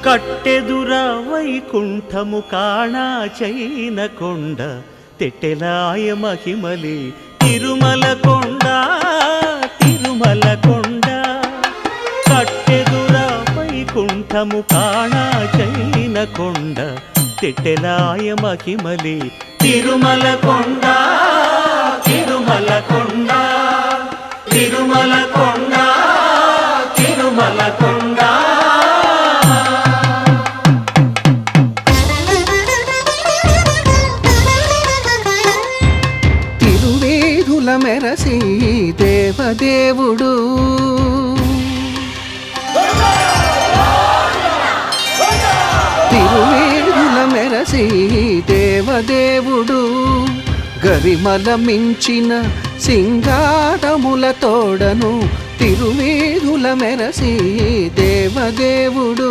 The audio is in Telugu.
కట్టెదుర వైకుంఠము కాణా చైన కొండ తెట్టెలాయ మహిమలి తిరుమల కొండ తిరుమల కొండ కట్టెదుర వైకుంఠము కాణా చైన కొండ తెట్టెలాయ మహిమలి తిరుమల కొండ తిరుమల కొండ తిరుమల కొండ తిరుమల కొండ తిరువేధుల మెరసి దేవదేవుడు తిరువేధుల మెరసి దేవదేవుడు గరిమల మించిన సింగారముల తోడను తిరువేధుల మెరసి దేవదేవుడు